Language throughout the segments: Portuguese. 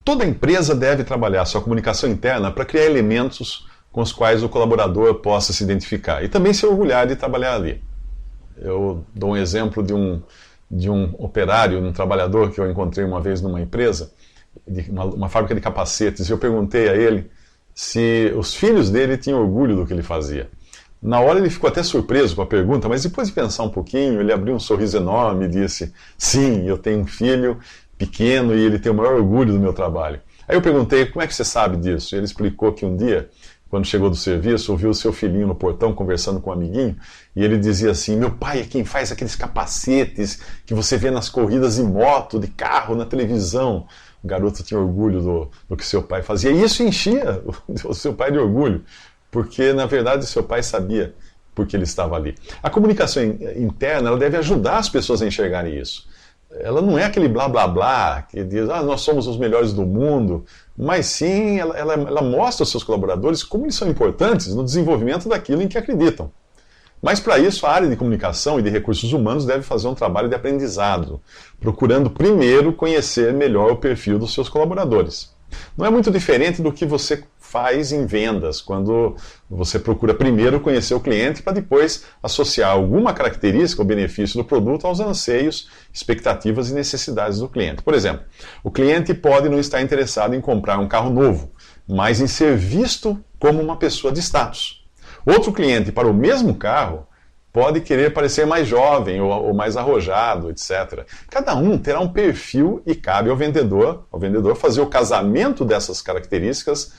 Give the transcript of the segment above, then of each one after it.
Toda empresa deve trabalhar sua comunicação interna para criar elementos com os quais o colaborador possa se identificar e também se orgulhar de trabalhar ali. Eu dou um exemplo de um operário, um trabalhador que eu encontrei uma vez numa empresa, uma fábrica de capacetes, e eu perguntei a ele se os filhos dele tinham orgulho do que ele fazia. Na hora ele ficou até surpreso com a pergunta, mas depois de pensar um pouquinho, ele abriu um sorriso enorme e disse: sim, eu tenho um filho pequeno e ele tem o maior orgulho do meu trabalho. Aí eu perguntei: como é que você sabe disso? E ele explicou que um dia, quando chegou do serviço, ouviu o seu filhinho no portão conversando com um amiguinho, e ele dizia assim: meu pai é quem faz aqueles capacetes que você vê nas corridas de moto, de carro, na televisão. O garoto tinha orgulho do que seu pai fazia, e isso enchia o seu pai de orgulho, porque na verdade seu pai sabia por que ele estava ali. A comunicação interna, ela deve ajudar as pessoas a enxergarem isso. Ela não é aquele blá blá blá que diz: nós somos os melhores do mundo, mas sim, ela mostra aos seus colaboradores como eles são importantes no desenvolvimento daquilo em que acreditam. Mas para isso, a área de comunicação e de recursos humanos deve fazer um trabalho de aprendizado, procurando primeiro conhecer melhor o perfil dos seus colaboradores. Não é muito diferente do que você faz em vendas, quando você procura primeiro conhecer o cliente para depois associar alguma característica ou benefício do produto aos anseios, expectativas e necessidades do cliente. Por exemplo, o cliente pode não estar interessado em comprar um carro novo, mas em ser visto como uma pessoa de status. Outro cliente para o mesmo carro pode querer parecer mais jovem ou mais arrojado, etc. Cada um terá um perfil e cabe ao vendedor fazer o casamento dessas características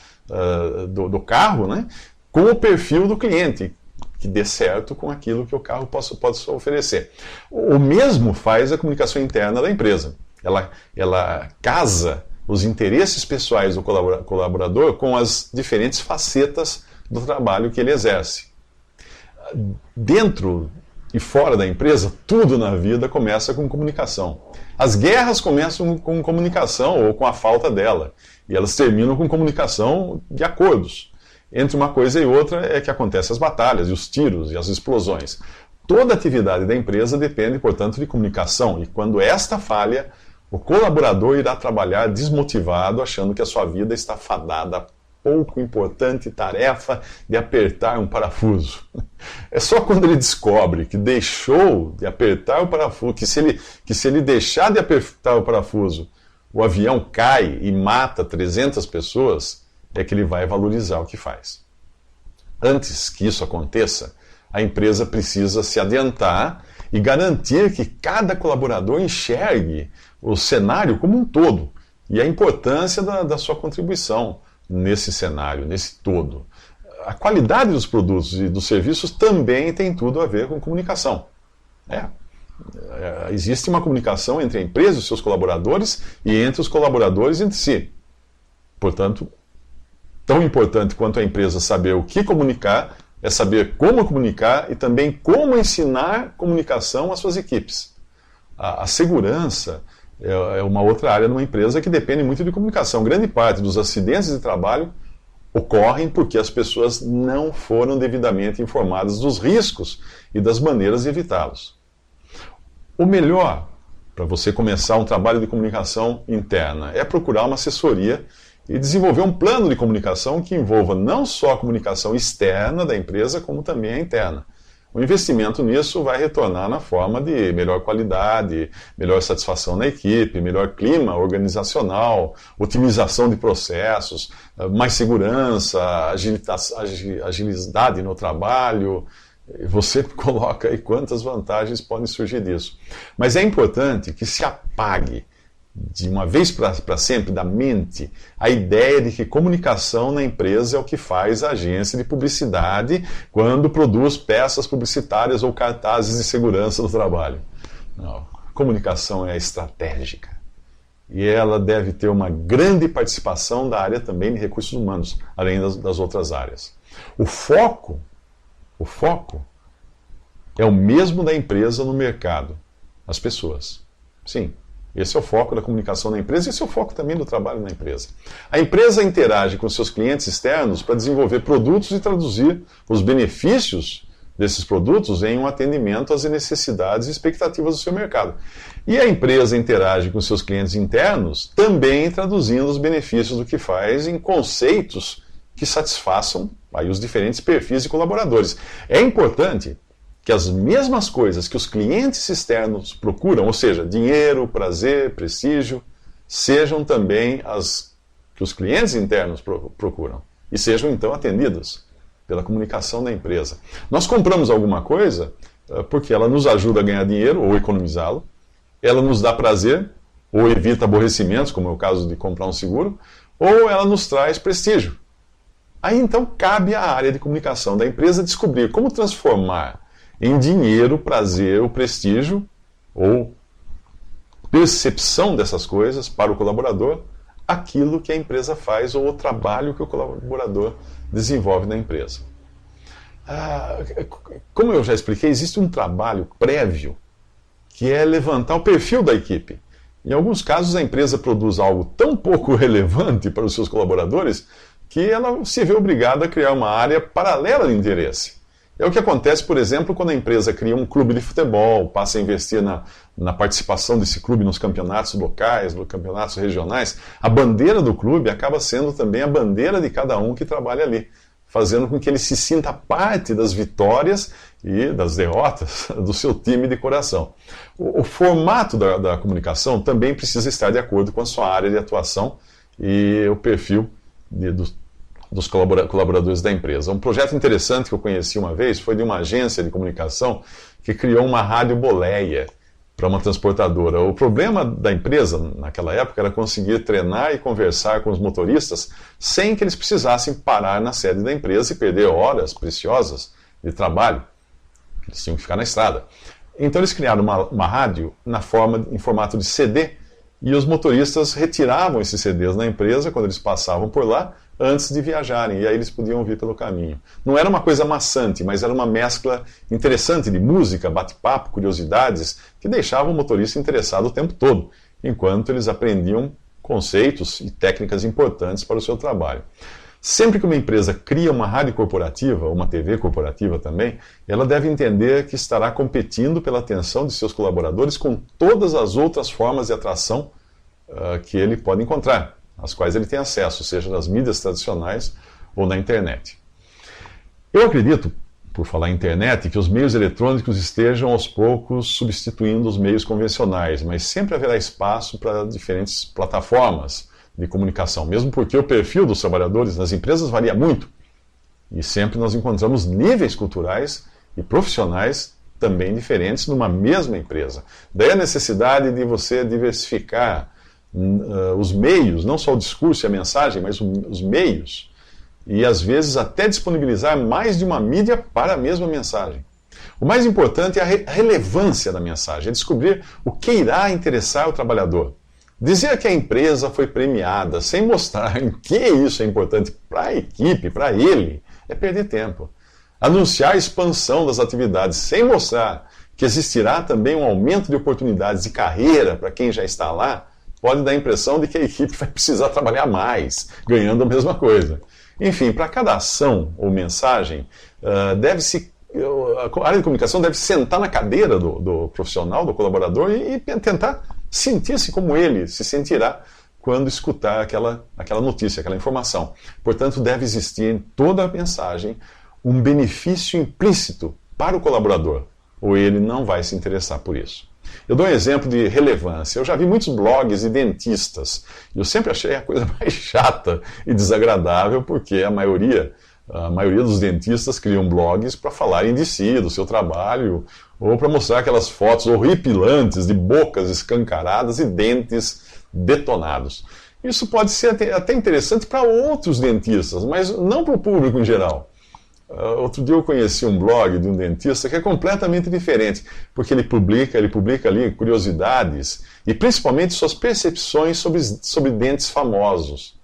do carro, né, com o perfil do cliente, que dê certo com aquilo que o carro pode oferecer. O mesmo faz a comunicação interna da empresa. Ela casa os interesses pessoais do colaborador com as diferentes facetas do trabalho que ele exerce. Dentro e fora da empresa, tudo na vida começa com comunicação. As guerras começam com comunicação ou com a falta dela, e elas terminam com comunicação de acordos. Entre uma coisa e outra é que acontecem as batalhas, e os tiros, e as explosões. Toda atividade da empresa depende, portanto, de comunicação, e quando esta falha, o colaborador irá trabalhar desmotivado, achando que a sua vida está fadada a pouco importante tarefa de apertar um parafuso. É só quando ele descobre que deixou de apertar o parafuso, que se ele deixar de apertar o parafuso, o avião cai e mata 300 pessoas, é que ele vai valorizar o que faz. Antes que isso aconteça, a empresa precisa se adiantar e garantir que cada colaborador enxergue o cenário como um todo e a importância da sua contribuição nesse cenário, nesse todo. A qualidade dos produtos e dos serviços também tem tudo a ver com comunicação. Existe uma comunicação entre a empresa e os seus colaboradores e entre os colaboradores entre si. Portanto, tão importante quanto a empresa saber o que comunicar, é saber como comunicar e também como ensinar comunicação às suas equipes. A segurança é uma outra área numa empresa que depende muito de comunicação. Grande parte dos acidentes de trabalho ocorrem porque as pessoas não foram devidamente informadas dos riscos e das maneiras de evitá-los. O melhor para você começar um trabalho de comunicação interna é procurar uma assessoria e desenvolver um plano de comunicação que envolva não só a comunicação externa da empresa, como também a interna. O investimento nisso vai retornar na forma de melhor qualidade, melhor satisfação na equipe, melhor clima organizacional, otimização de processos, mais segurança, agilidade no trabalho. Você coloca aí quantas vantagens podem surgir disso. Mas é importante que se apague de uma vez para sempre da mente a ideia de que comunicação na empresa é o que faz a agência de publicidade quando produz peças publicitárias ou cartazes de segurança do trabalho. Não, comunicação é estratégica. E ela deve ter uma grande participação da área também de recursos humanos, além das outras áreas. O foco é o mesmo da empresa no mercado, as pessoas. Sim. Esse é o foco da comunicação na empresa e esse é o foco também do trabalho na empresa. A empresa interage com seus clientes externos para desenvolver produtos e traduzir os benefícios desses produtos em um atendimento às necessidades e expectativas do seu mercado. E a empresa interage com seus clientes internos, também traduzindo os benefícios do que faz em conceitos que satisfaçam aí os diferentes perfis de colaboradores. É importante que as mesmas coisas que os clientes externos procuram, ou seja, dinheiro, prazer, prestígio, sejam também as que os clientes internos procuram e sejam então atendidas pela comunicação da empresa. Nós compramos alguma coisa porque ela nos ajuda a ganhar dinheiro ou economizá-lo, ela nos dá prazer ou evita aborrecimentos, como é o caso de comprar um seguro, ou ela nos traz prestígio. Aí então cabe à área de comunicação da empresa descobrir como transformar em dinheiro, prazer ou prestígio, ou percepção dessas coisas para o colaborador, aquilo que a empresa faz ou o trabalho que o colaborador desenvolve na empresa. Como eu já expliquei, existe um trabalho prévio que é levantar o perfil da equipe. Em alguns casos, a empresa produz algo tão pouco relevante para os seus colaboradores que ela se vê obrigada a criar uma área paralela de interesse. É o que acontece, por exemplo, quando a empresa cria um clube de futebol, passa a investir na participação desse clube nos campeonatos locais, nos campeonatos regionais. A bandeira do clube acaba sendo também a bandeira de cada um que trabalha ali, fazendo com que ele se sinta parte das vitórias e das derrotas do seu time de coração. O formato da comunicação também precisa estar de acordo com a sua área de atuação e o perfil dos colaboradores da empresa. Um projeto interessante que eu conheci uma vez foi de uma agência de comunicação que criou uma rádio boleia para uma transportadora. O problema da empresa naquela época era conseguir treinar e conversar com os motoristas sem que eles precisassem parar na sede da empresa e perder horas preciosas de trabalho. Eles tinham que ficar na estrada. Então eles criaram uma rádio em formato de CD e os motoristas retiravam esses CDs na empresa quando eles passavam por lá antes de viajarem, e aí eles podiam ouvir pelo caminho. Não era uma coisa maçante, mas era uma mescla interessante de música, bate-papo, curiosidades, que deixavam o motorista interessado o tempo todo, enquanto eles aprendiam conceitos e técnicas importantes para o seu trabalho. Sempre que uma empresa cria uma rádio corporativa, uma TV corporativa também, ela deve entender que estará competindo pela atenção de seus colaboradores com todas as outras formas de atração que ele pode encontrar, às quais ele tem acesso, seja nas mídias tradicionais ou na internet. Eu acredito, por falar em internet, que os meios eletrônicos estejam aos poucos substituindo os meios convencionais, mas sempre haverá espaço para diferentes plataformas de comunicação, mesmo porque o perfil dos trabalhadores nas empresas varia muito. E sempre nós encontramos níveis culturais e profissionais também diferentes numa mesma empresa. Daí a necessidade de você diversificar os meios, não só o discurso e a mensagem, mas os meios, e às vezes até disponibilizar mais de uma mídia para a mesma mensagem. O mais importante é a relevância da mensagem, é descobrir o que irá interessar o trabalhador. Dizer que a empresa foi premiada sem mostrar em que isso é importante para a equipe, para ele, é perder tempo. Anunciar a expansão das atividades sem mostrar que existirá também um aumento de oportunidades de carreira para quem já está lá, pode dar a impressão de que a equipe vai precisar trabalhar mais, ganhando a mesma coisa. Enfim, para cada ação ou mensagem, a área de comunicação deve sentar na cadeira do profissional, do colaborador, e tentar sentir-se como ele se sentirá quando escutar aquela notícia, aquela informação. Portanto, deve existir em toda a mensagem um benefício implícito para o colaborador, ou ele não vai se interessar por isso. Eu dou um exemplo de relevância. Eu já vi muitos blogs de dentistas, e eu sempre achei a coisa mais chata e desagradável, porque a maioria dos dentistas criam blogs para falarem de si, do seu trabalho, ou para mostrar aquelas fotos horripilantes de bocas escancaradas e dentes detonados. Isso pode ser até interessante para outros dentistas, mas não para o público em geral. Outro dia eu conheci um blog de um dentista que é completamente diferente, porque ele publica ali curiosidades e principalmente suas percepções sobre dentes famosos.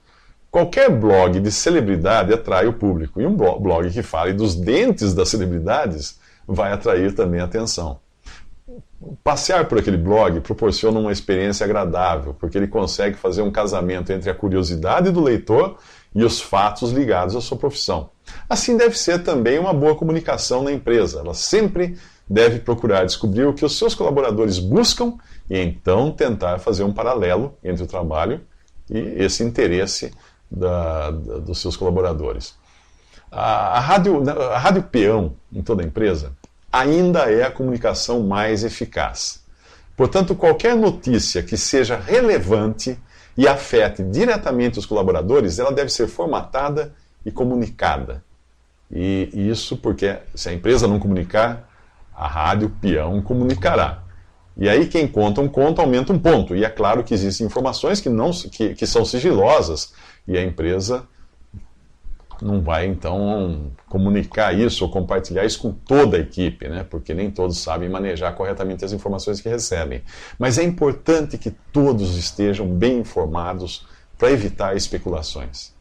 Qualquer blog de celebridade atrai o público, e um blog que fale dos dentes das celebridades vai atrair também a atenção. Passear por aquele blog proporciona uma experiência agradável, porque ele consegue fazer um casamento entre a curiosidade do leitor e os fatos ligados à sua profissão. Assim deve ser também uma boa comunicação na empresa. Ela sempre deve procurar descobrir o que os seus colaboradores buscam e então tentar fazer um paralelo entre o trabalho e esse interesse dos seus colaboradores. A rádio peão em toda a empresa ainda é a comunicação mais eficaz. Portanto, qualquer notícia que seja relevante e afete diretamente os colaboradores, ela deve ser formatada e comunicada. E isso porque, se a empresa não comunicar, a rádio peão comunicará. E aí quem conta um conto aumenta um ponto. E é claro que existem informações que são sigilosas e a empresa não vai, então, comunicar isso ou compartilhar isso com toda a equipe, né? Porque nem todos sabem manejar corretamente as informações que recebem. Mas é importante que todos estejam bem informados para evitar especulações.